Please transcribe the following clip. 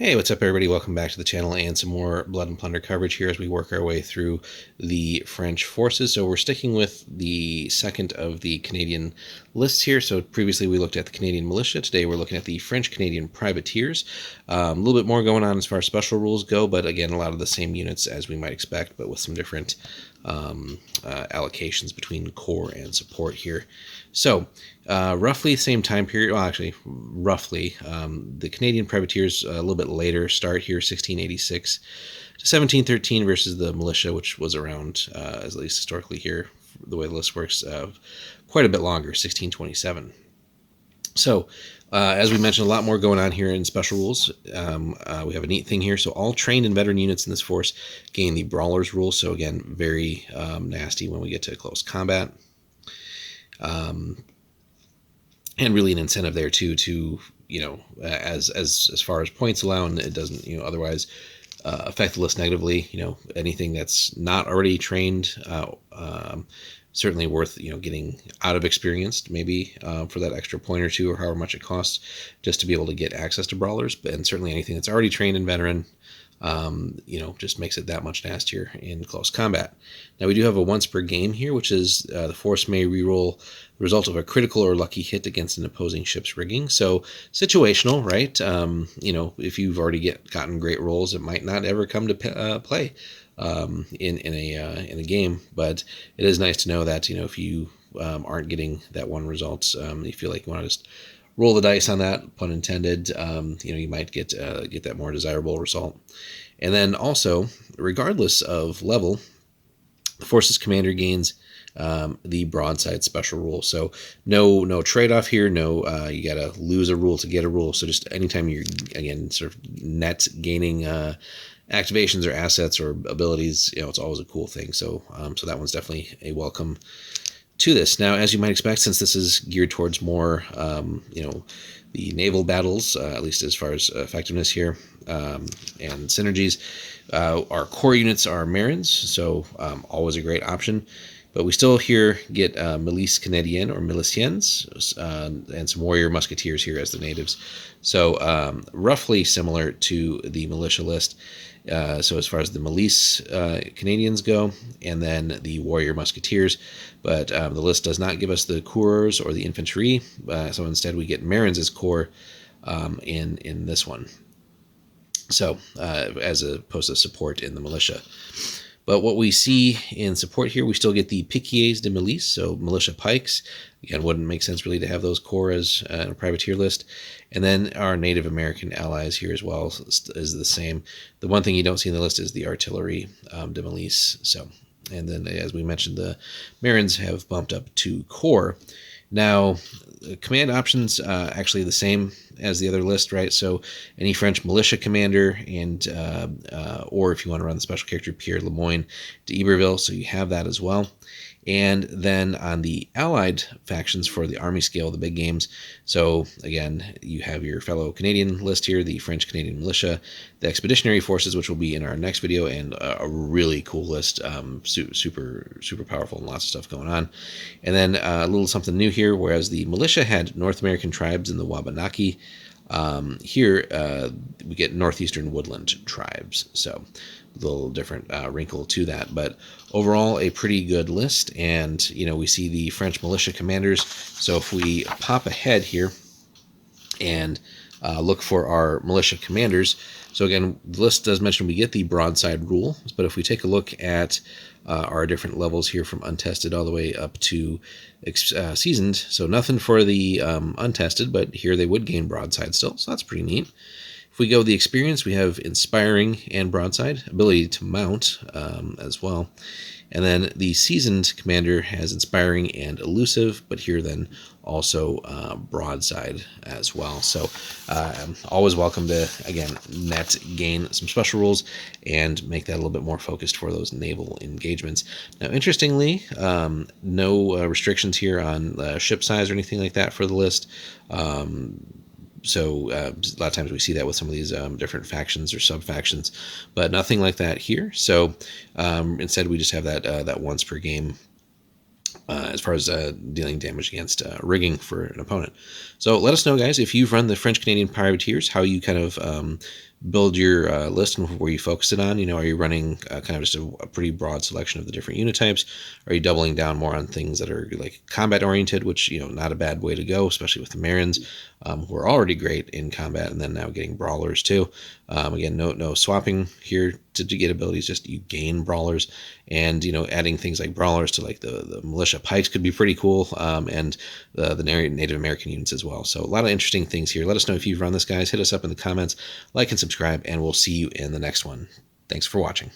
Hey, what's up everybody? Welcome back to the channel and some more Blood and Plunder coverage here as we work our way through the French forces. So we're sticking with the second of the Canadian lists here. So previously we looked at the Canadian militia. Today we're looking at the French-Canadian privateers. A little bit more going on as far as special rules go, but again, a lot of the same units as we might expect, but with some different allocations between core and support here. So roughly same time period, well actually roughly, the Canadian privateers a little bit later start here, 1686 to 1713 versus the militia, which was around, at least historically here, the way the list works, quite a bit longer, 1627. So, as we mentioned, a lot more going on here in special rules. We have a neat thing here. So all trained and veteran units in this force gain the Brawlers rule. So again, very nasty when we get to close combat. And really an incentive there too, to, you know, as far as points allow, and it doesn't, you know, otherwise affect the list negatively. You know, anything that's not already trained, certainly worth, you know, getting out of experienced maybe for that extra point or two, or however much it costs just to be able to get access to brawlers. And certainly anything that's already trained and veteran, you know, just makes it that much nastier in close combat. Now we do have a once per game here, which is the force may reroll the result of a critical or lucky hit against an opposing ship's rigging. So situational, right? You know, if you've already gotten great rolls, it might not ever come to play in a game, but it is nice to know that, you know, if you aren't getting that one result, you feel like you want to just roll the dice on that, pun intended. You know, you might get that more desirable result. And then also, regardless of level, the force's commander gains the broadside special rule. So no trade-off here. No, you gotta lose a rule to get a rule. So just anytime you're, again, sort of net gaining activations or assets or abilities, you know, it's always a cool thing. So so that one's definitely a welcome to this. Now, as you might expect, since this is geared towards more, you know, the naval battles, at least as far as effectiveness here and synergies, our core units are Marins, so always a great option. But we still here get Milice Canadienne or Miliciens and some warrior musketeers here as the natives. So roughly similar to the militia list. So as far as the Milice Canadians go, and then the warrior musketeers, but the list does not give us the coureurs or the infantry. So instead we get Marins as core in this one. So as opposed to support in the militia. But what we see in support here, we still get the Piquiers de Milice, so militia pikes. Again, wouldn't make sense really to have those core as a privateer list. And then our Native American allies here as well is the same. The one thing you don't see in the list is the artillery de Milice. So, and then as we mentioned, the Marins have bumped up to core. Now, command options actually the same as the other list, right? So any French militia commander, and or if you want to run the special character Pierre Lemoyne to Iberville, so you have that as well. And then on the allied factions for the army scale, the big games, so again, you have your fellow Canadian list here, the French-Canadian militia, the expeditionary forces, which will be in our next video, and a really cool list, super powerful and lots of stuff going on. And then a little something new here, whereas the militia had North American tribes in the Wabanaki, here we get northeastern woodland tribes. So a little different wrinkle to that, but overall a pretty good list. And you know, we see the French militia commanders. So if we pop ahead here and look for our militia commanders, so again, the list does mention we get the broadside rule, but if we take a look at our different levels here from untested all the way up to seasoned, so nothing for the untested, but here they would gain broadside still, so that's pretty neat. If we go the experience, we have inspiring and broadside, ability to mount as well. And then the seasoned commander has inspiring and elusive, but here then also broadside as well. So always welcome to, again, net gain some special rules and make that a little bit more focused for those naval engagements. Now, interestingly, no restrictions here on ship size or anything like that for the list. So a lot of times we see that with some of these different factions or sub-factions, but nothing like that here. So instead we just have that once per game as far as dealing damage against rigging for an opponent. So let us know, guys, if you've run the French-Canadian privateers, how you kind of build your list and where you focus it on. Are you running kind of just a pretty broad selection of the different unit types? Are you doubling down more on things that are like combat oriented, which, not a bad way to go, especially with the Marins, who are already great in combat, and then now getting brawlers too. Again, no swapping here to get abilities, just you gain brawlers, and adding things like brawlers to like the militia pikes could be pretty cool, and the Native American units as well. So a lot of interesting things here. Let us know if you've run this, guys. Hit us up in the comments, like and subscribe, and we'll see you in the next one. Thanks for watching.